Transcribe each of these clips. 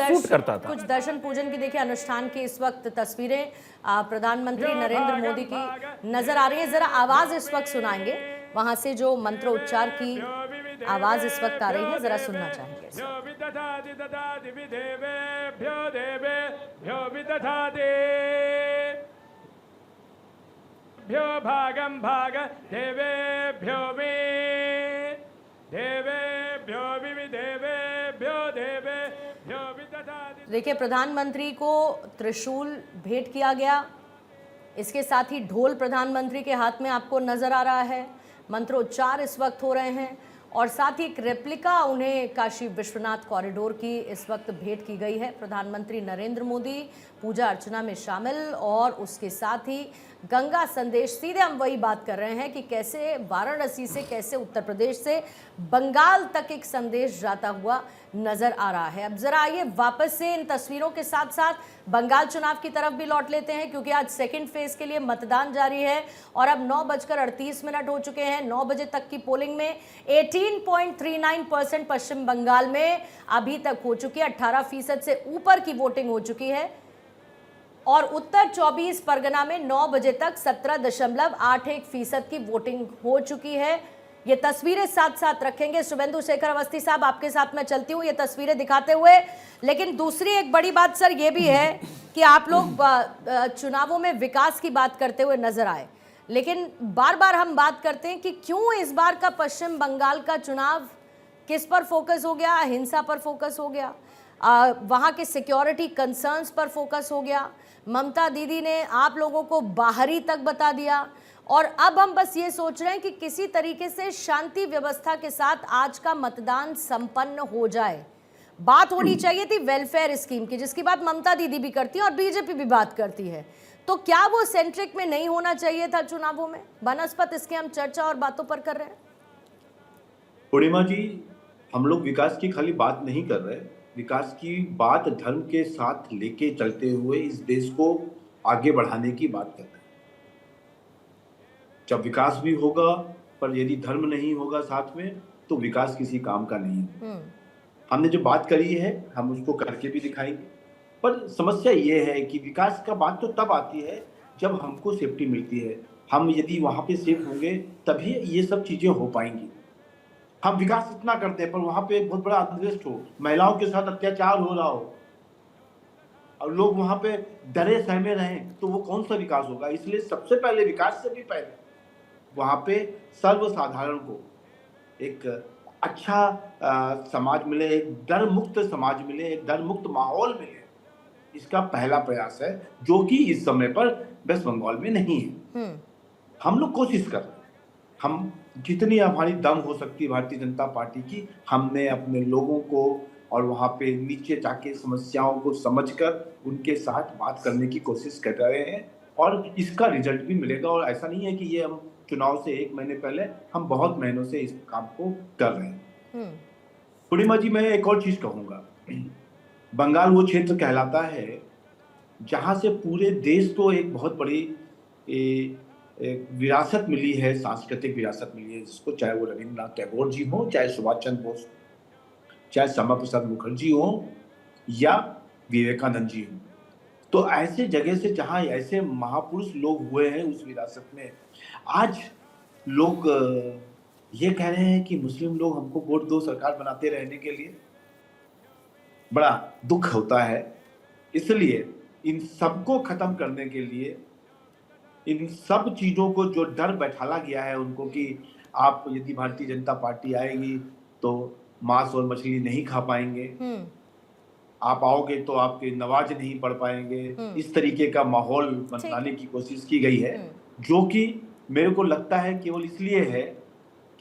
Suit करता था। कुछ दर्शन पूजन की देखिए अनुष्ठान की इस वक्त तस्वीरें प्रधानमंत्री नरेंद्र मोदी की नजर आ रही है। जरा आवाज इस वक्त सुनाएंगे, वहां से जो मंत्रोच्चार की आवाज इस वक्त आ रही है, जरा सुनना चाहेंगे। भ्यो भागं भाग देवेभ्यो मे देवेभ्यो विविदेवेभ्यो देवेभ्यो विदधाति। देखिए प्रधानमंत्री को त्रिशूल भेंट किया गया, इसके साथ ही ढोल प्रधानमंत्री के हाथ में आपको नजर आ रहा है, मंत्रोच्चार इस वक्त हो रहे हैं और साथ ही एक रेप्लिका उन्हें काशी विश्वनाथ कॉरिडोर की इस वक्त भेंट की गई है। प्रधानमंत्री नरेंद्र मोदी पूजा अर्चना में शामिल और उसके साथ ही गंगा संदेश, सीधे हम वही बात कर रहे हैं कि कैसे वाराणसी से, कैसे उत्तर प्रदेश से बंगाल तक एक संदेश जाता हुआ नजर आ रहा है। अब जरा आइए वापस से इन तस्वीरों के साथ साथ बंगाल चुनाव की तरफ भी लौट लेते हैं, क्योंकि आज सेकंड फेज के लिए मतदान जारी है और अब 9:38 हो चुके हैं। 9 बजे तक की पोलिंग में 18.39% पश्चिम बंगाल में अभी तक हो चुकी है। 18% से ऊपर की वोटिंग हो चुकी है और उत्तर 24 परगना में 9 बजे तक 17.81% की वोटिंग हो चुकी है। ये तस्वीरें साथ साथ रखेंगे। शुभेंदु शेखर अवस्थी साहब, आपके साथ मैं चलती हूँ ये तस्वीरें दिखाते हुए। लेकिन दूसरी एक बड़ी बात सर ये भी है कि आप लोग चुनावों में विकास की बात करते हुए नजर आए, लेकिन बार बार हम बात करते हैं कि क्यों इस बार का पश्चिम बंगाल का चुनाव किस पर फोकस हो गया? हिंसा पर फोकस हो गया, वहाँ के सिक्योरिटी कंसर्न्स पर फोकस हो गया। ममता दीदी ने आप लोगों को बाहरी तक बता दिया और अब हम बस ये सोच रहे हैं कि किसी तरीके से शांति व्यवस्था के साथ आज का मतदान संपन्न हो जाए। बात होनी चाहिए थी वेलफेयर स्कीम की, जिसकी बात ममता दीदी भी करती है और बीजेपी भी बात करती है, तो क्या वो सेंट्रिक में नहीं होना चाहिए था चुनावों में? बनस्पत इसके हम चर्चा और बातों पर कर रहे हैं। पूर्णिमा जी, हम लोग विकास की खाली बात नहीं कर रहे, विकास की बात धर्म के साथ लेके चलते हुए इस देश को आगे बढ़ाने की बात कर रहे हैं। जब विकास भी होगा पर यदि धर्म नहीं होगा साथ में तो विकास किसी काम का नहीं है। हमने जो बात करी है हम उसको करके भी दिखाएंगे, पर समस्या ये है कि विकास का बात तो तब आती है जब हमको सेफ्टी मिलती है। हम यदि वहां पे सेफ होंगे तभी ये सब चीजें हो पाएंगी। हम विकास इतना करते हैं पर वहां पे बहुत बड़ा अनरेस्ट हो, महिलाओं के साथ अत्याचार हो रहा हो और लोग वहां पे डरे सहमे रहें, तो वो कौन सा विकास होगा? इसलिए सबसे पहले विकास से भी पहले वहां पे सर्वसाधारण को एक अच्छा समाज मिले, एक डर मुक्त समाज मिले, एक डर मुक्त माहौल मिले, इसका पहला प्रयास है, जो कि इस समय पर वेस्ट बंगाल में नहीं है। हम लोग कोशिश कर रहे हैं, हम जितनी हमारी दम हो सकती है भारतीय जनता पार्टी की, हमने अपने लोगों को और वहाँ पे नीचे जाके समस्याओं को समझकर उनके साथ बात करने की कोशिश कर रहे हैं और इसका रिजल्ट भी मिलेगा। और ऐसा नहीं है कि ये हम चुनाव से 1 महीने पहले, हम बहुत महीनों से इस काम को कर रहे हैं। पूर्णिमा जी, मैं एक और चीज कहूंगा, बंगाल वो क्षेत्र कहलाता है जहां से पूरे देश को एक बहुत बड़ी विरासत मिली है, सांस्कृतिक विरासत मिली है जिसको, चाहे वो रविंद्रनाथ टैगोर जी हो, चाहे सुभाष चंद्र बोस, चाहे श्यामा प्रसाद मुखर्जी हो या विवेकानंद जी हो। तो ऐसे जगह से जहां ऐसे महापुरुष लोग हुए हैं उस विरासत में, आज लोग ये कह रहे हैं कि मुस्लिम लोग हमको वोट दो सरकार बनाते रहने के लिए, बड़ा दुख होता है। इसलिए इन सबको खत्म करने के लिए, इन सब चीजों को जो डर बैठाला गया है उनको कि आप यदि भारतीय जनता पार्टी आएगी तो मांस और मछली नहीं खा पाएंगे, आप आओगे तो आपके नवाज नहीं पढ़ पाएंगे, इस तरीके का माहौल बनाने की कोशिश की गई है, जो कि मेरे को लगता है केवल इसलिए है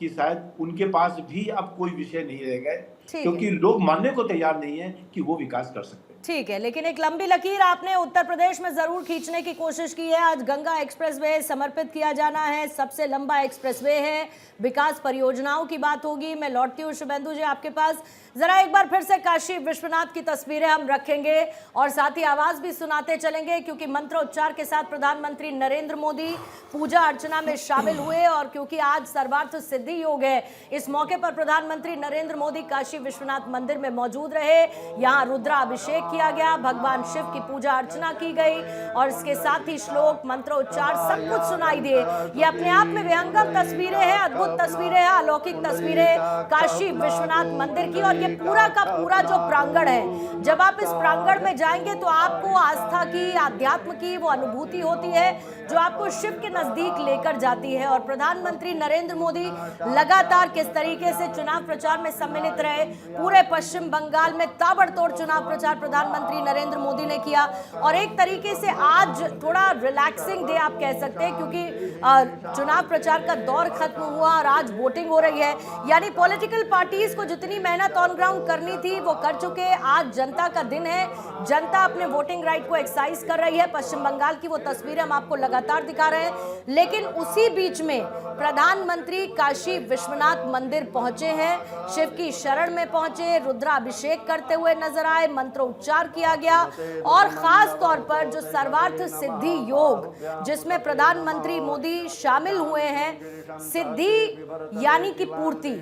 कि शायद उनके पास भी अब कोई विषय नहीं रह गए, क्योंकि लोग मानने को तैयार नहीं है कि वो विकास कर सकते हैं। ठीक है, लेकिन एक लंबी लकीर आपने उत्तर प्रदेश में जरूर खींचने की कोशिश की है। आज गंगा एक्सप्रेसवे समर्पित किया जाना है, सबसे लंबा एक्सप्रेसवे है, विकास परियोजनाओं की बात होगी। मैं लौटती हूँ शुभेंदु जी आपके पास। जरा एक बार फिर से काशी विश्वनाथ की तस्वीरें हम रखेंगे और साथ ही आवाज भी सुनाते चलेंगे, क्योंकि मंत्रोच्चार के साथ प्रधानमंत्री नरेंद्र मोदी पूजा अर्चना में शामिल हुए। और क्योंकि आज सर्वार्थ सिद्धि योग है, इस मौके पर प्रधानमंत्री नरेंद्र मोदी काशी विश्वनाथ मंदिर में मौजूद रहे। यहाँ रुद्राभिषेक किया गया, भगवान शिव की पूजा अर्चना की गई और इसके साथ ही श्लोक मंत्रोच्चार सब कुछ सुनाई दिए। ये अपने आप में विहंगम तस्वीरें हैं, अद्भुत तस्वीरें हैं, अलौकिक तस्वीरें काशी विश्वनाथ मंदिर की। और ये पूरा का पूरा जो प्रांगण है, जब आप इस प्रांगण में जाएंगे तो आपको आस्था की, आध्यात्म की वो अनुभूति होती है जो आपको शिव के नजदीक लेकर जाती है। और प्रधानमंत्री नरेंद्र मोदी लगातार किस तरीके से चुनाव प्रचार में सम्मिलित रहे, पूरे पश्चिम बंगाल में ताबड़तोड़ चुनाव प्रचार प्रधानमंत्री नरेंद्र मोदी ने किया। और एक तरीके से आज थोड़ा रिलैक्सिंग डे आप कह सकते हैं, क्योंकि चुनाव प्रचार का दौर खत्म हुआ और आज वोटिंग हो रही है। यानी पॉलिटिकल पार्टीज को जितनी मेहनत ऑन ग्राउंड करनी थी वो कर चुके। आज जनता का दिन है, जनता अपने वोटिंग राइट को एक्सरसाइज कर रही है। पश्चिम बंगाल की वो तस्वीरें हम आपको लगातार दिखा रहे हैं। लेकिन उसी बीच में प्रधानमंत्री काशी विश्वनाथ मंदिर पहुंचे हैं, शिव की शरण में पहुंचे, रुद्राभिषेक करते हुए नजर आए, मंत्रोच्चार किया गया। और खास तौर पर जो सर्वार्थ सिद्धि योग जिसमें प्रधानमंत्री मोदी शामिल हुए हैं, सिद्धि यानी कि पूर्ति।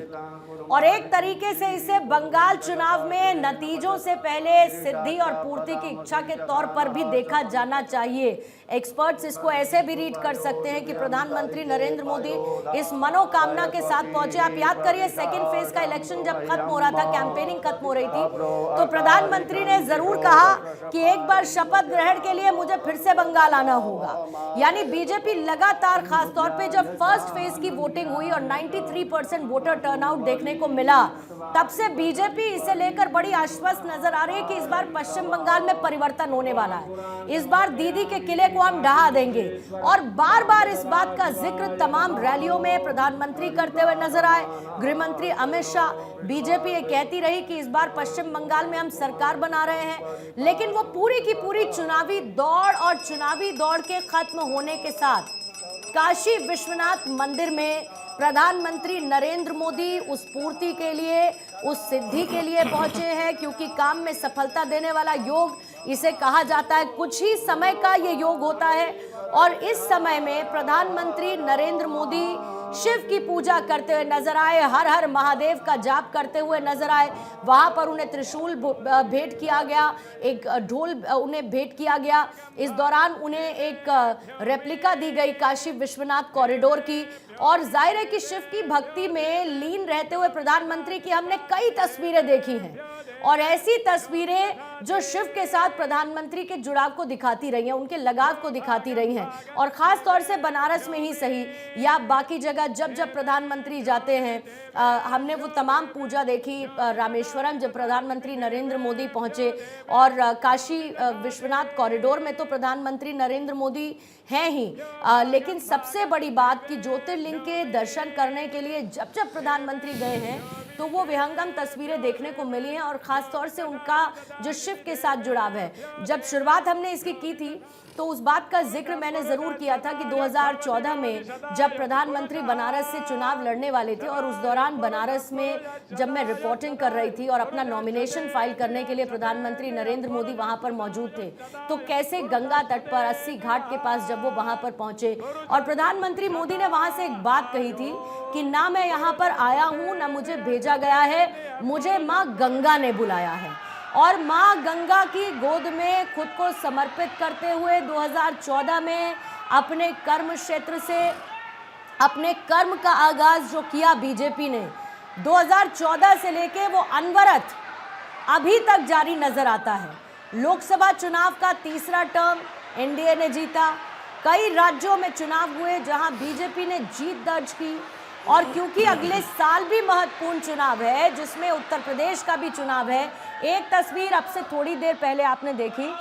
और एक तरीके से इसे बंगाल चुनाव में नतीजों से पहले सिद्धि और पूर्ति की इच्छा के तौर पर भी देखा जाना चाहिए। एक्सपर्ट्स इसको ऐसे भी रीड कर सकते हैं कि प्रधानमंत्री नरेंद्र मोदी इस मनोकामना के साथ पहुंचे। आप याद करिए सेकंड फेज का इलेक्शन जब खत्म हो रहा था, कैंपेनिंग खत्म हो रही थी, तो प्रधानमंत्री ने जरूर कहा कि एक बार शपथ ग्रहण के लिए मुझे फिर से बंगाल आना होगा। यानी बीजेपी लगातार, खास तौर पे जब फर्स्ट फेज की वोटिंग हुई और 93% वोटर टर्नआउट देखने को मिला, तब से बीजेपी इसे लेकर बड़ी आश्वस्त नजर आ रही है कि इस बार पश्चिम बंगाल में परिवर्तन होने वाला है। इस बार दीदी के किले को हम ढहा देंगे। और बार बार इस बात का जिक्र तमाम रैलियों में प्रधानमंत्री करते हुए नजर आए। गृह मंत्री अमित शाह, बीजेपी ये कहती रही कि इस बार पश्चिम बंगाल में हम सरकार बना रहे हैं। लेकिन वो पूरी की पूरी चुनावी दौड़ और चुनावी दौड़ के खत्म होने के साथ काशी विश्वनाथ मंदिर में प्रधानमंत्री नरेंद्र मोदी उस पूर्ति के लिए, उस सिद्धि के लिए पहुंचे हैं। क्योंकि काम में सफलता देने वाला योग इसे कहा जाता है, कुछ ही समय का ये योग होता है। और इस समय में प्रधानमंत्री नरेंद्र मोदी शिव की पूजा करते हुए नजर आए, हर हर महादेव का जाप करते हुए नजर आए। वहां पर उन्हें त्रिशूल भेंट किया गया, एक ढोल उन्हें भेंट किया गया। इस दौरान उन्हें एक रेप्लिका दी गई काशी विश्वनाथ कॉरिडोर की। और जाहिर है कि शिव की भक्ति में लीन रहते हुए प्रधानमंत्री की हमने कई तस्वीरें देखी हैं, और ऐसी तस्वीरें जो शिव के साथ प्रधानमंत्री के जुड़ाव को दिखाती रही हैं, उनके लगाव को दिखाती रही हैं। और खास तौर से बनारस में ही सही या बाकी जगह जब जब प्रधानमंत्री जाते हैं, हमने वो तमाम पूजा देखी। रामेश्वरम जब प्रधानमंत्री नरेंद्र मोदी पहुंचे, और काशी विश्वनाथ कॉरिडोर में तो प्रधानमंत्री नरेंद्र मोदी हैं ही, लेकिन सबसे बड़ी बात कि ज्योतिर्लिंग के दर्शन करने के लिए जब जब प्रधानमंत्री गए हैं तो वो विहंगम तस्वीरें देखने को मिली हैं। और खास तौर से उनका जो शिव के साथ जुड़ाव है, जब शुरुआत हमने इसकी की थी तो उस बात का जिक्र मैंने जरूर किया था कि 2014 में जब प्रधानमंत्री बनारस से चुनाव लड़ने वाले थे, और उस दौरान बनारस में जब मैं रिपोर्टिंग कर रही थी और अपना नॉमिनेशन फाइल करने के लिए प्रधानमंत्री नरेंद्र मोदी वहां पर मौजूद थे, तो कैसे गंगा तट पर 80 घाट के पास जब वो वहां पर पहुंचे और प्रधानमंत्री मोदी ने वहां से एक बात कही थी कि ना मैं यहाँ पर आया हूँ, ना मुझे भेजा गया है, मुझे माँ गंगा ने बुलाया है। और माँ गंगा की गोद में खुद को समर्पित करते हुए 2014 में अपने कर्म क्षेत्र से अपने कर्म का आगाज जो किया बीजेपी ने, 2014 से लेके वो अनवरत अभी तक जारी नजर आता है। लोकसभा चुनाव का तीसरा टर्म एनडीए ने जीता, कई राज्यों में चुनाव हुए जहां बीजेपी ने जीत दर्ज की। और क्योंकि अगले साल भी महत्वपूर्ण चुनाव है, जिसमें उत्तर प्रदेश का भी चुनाव है, एक तस्वीर अब से थोड़ी देर पहले आपने देखी